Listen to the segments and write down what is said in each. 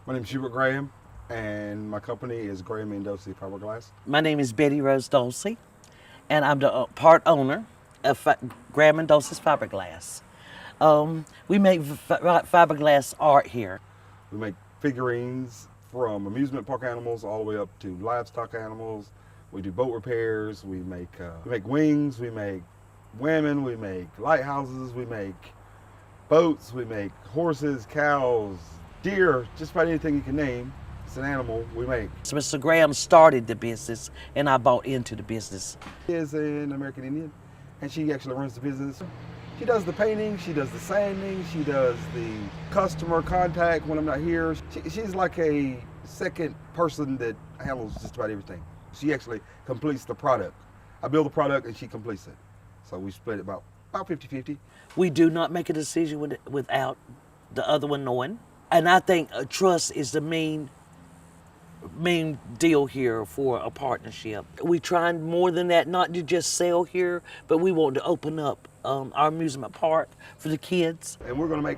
My name is Hubert Graham, and my company is Graham and Dosey Fiberglass. My name is Betty Rose Dolce, and I'm the part owner of Graham and Dolce's Fiberglass. We make fiberglass art here. We make figurines from amusement park animals all the way up to livestock animals. We do boat repairs. We make wings. We make women. We make lighthouses. We make boats. We make horses, cows, deer. Just about anything you can name. It's an animal we make. So Mr. Graham started the business, and I bought into the business. She is an American Indian, and she actually runs the business. She does the painting, she does the sanding, she does the customer contact when I'm not here. She's like a second person that handles just about everything. She actually completes the product. I build the product and she completes it. So we split it about 50-50. We do not make a decision without the other one knowing. And I think trust is the main deal here for a partnership. We trying more than that, not to just sell here, but we want to open up our amusement park for the kids. And we're going to make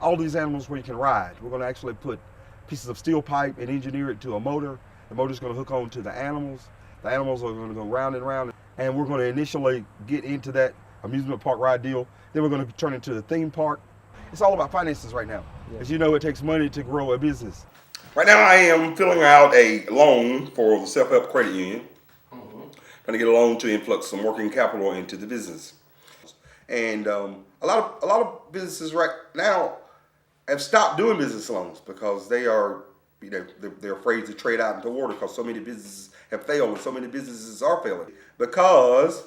all these animals where you can ride. We're going to actually put pieces of steel pipe and engineer it to a motor. The motor's going to hook on to the animals. The animals are going to go round and round. And we're going to initially get into that amusement park ride deal. Then we're going to turn it into the theme park. It's all about finances right now. Yeah. As you know, it takes money to grow a business. Right now I am filling out a loan for the Self-Help Credit Union. Trying to get a loan to influx some working capital into the business. And a lot of businesses right now have stopped doing business loans because they are, they're afraid to trade out into water because so many businesses have failed and so many businesses are failing because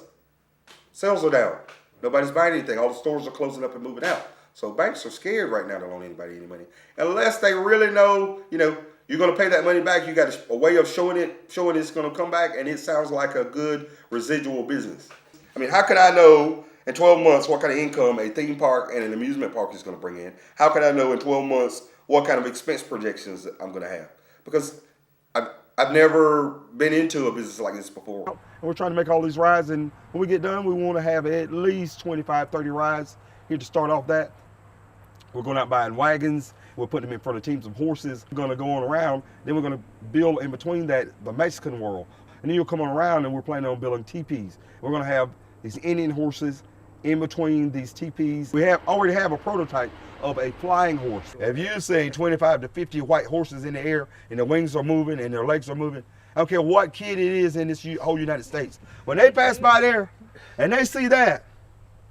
sales are down. Nobody's buying anything. All the stores are closing up and moving out. So banks are scared right now to loan anybody any money. Unless they really know, you're going to pay that money back. You got a way of showing it's going to come back, and it sounds like a good residual business. I mean, how can I know in 12 months what kind of income a theme park and an amusement park is going to bring in? How can I know in 12 months what kind of expense projections I'm going to have? Because I've never been into a business like this before. And we're trying to make all these rides, and when we get done, we want to have at least 25, 30 rides here to start off that. We're going out buying wagons. We're putting them in front of teams of horses. We're going to go on around. Then we're going to build in between that the Mexican world. And then you'll come on around and we're planning on building teepees. We're going to have these Indian horses in between these teepees. We already have a prototype of a flying horse. If you see 25 to 50 white horses in the air and their wings are moving and their legs are moving, I don't care what kid it is in this whole United States. When they pass by there and they see that,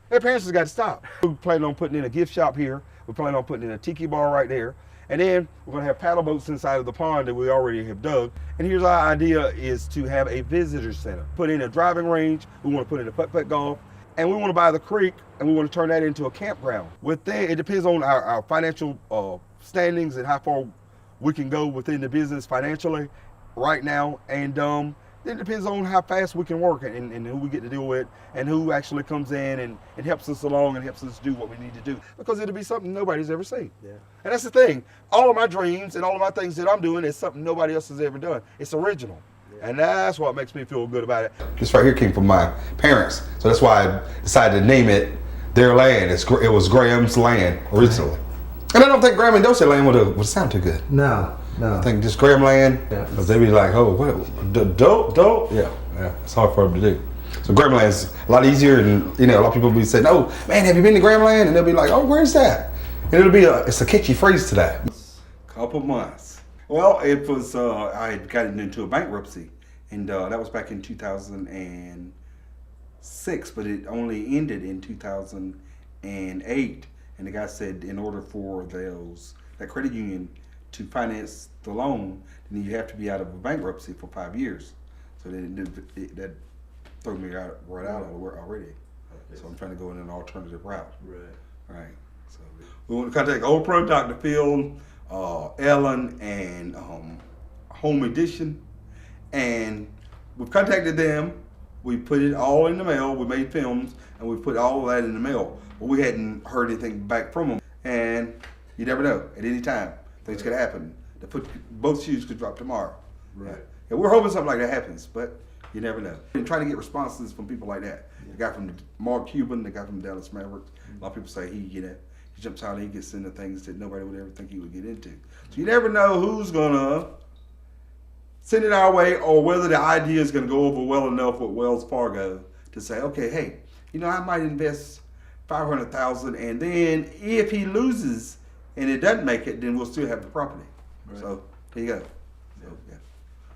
their parents has got to stop. We're planning on putting in a gift shop here. We're planning on putting in a tiki bar right there. And then we're going to have paddle boats inside of the pond that we already have dug. And here's our idea is to have a visitor center. Put in a driving range. We want to put in a putt-putt golf. And we want to buy the creek and we want to turn that into a campground. It depends on our financial standings and how far we can go within the business financially right now. And it depends on how fast we can work and who we get to deal with and who actually comes in and helps us along and helps us do what we need to do. Because it'll be something nobody's ever seen. Yeah. And that's the thing. All of my dreams and all of my things that I'm doing is something nobody else has ever done. It's original. Yeah. And that's what makes me feel good about it. This right here came from my parents. So that's why I decided to name it their land. It was Graham's land originally. And I don't think Graham and Dosey land would sound too good. No. I think just Graham land, because they'd be like, oh, what, dope? Yeah, it's hard for them to do. So Graham land's a lot easier, and a lot of people will be saying, oh, man, have you been to Graham land? And they'll be like, oh, where's that? And it's a catchy phrase to that. Couple months. Well, it was, I had gotten into a bankruptcy, and that was back in 2006, but it only ended in 2008. And the guy said in order for that credit union to finance the loan, then you have to be out of a bankruptcy for 5 years. So that threw me right out of the work already. Okay. So I'm trying to go in an alternative route. Right. So we want to contact Old Pro, Dr. Phil, Ellen, and Home Edition. And we've contacted them. We put it all in the mail. We made films, and we put all of that in the mail. But we hadn't heard anything back from them. And you never know, at any time. Things could happen. Both shoes could drop tomorrow. Right. Yeah, we're hoping something like that happens, but you never know. And trying to get responses from people like that. Yeah. The guy from Mark Cuban, the guy from Dallas Mavericks. A lot of people say he's he jumps out and he gets into things that nobody would ever think he would get into. So you never know who's gonna send it our way, or whether the idea is gonna go over well enough with Wells Fargo to say, okay, hey, I might invest $500,000, and then if he loses and it doesn't make it, then we'll still have the property. Right. So there you go. So, yeah.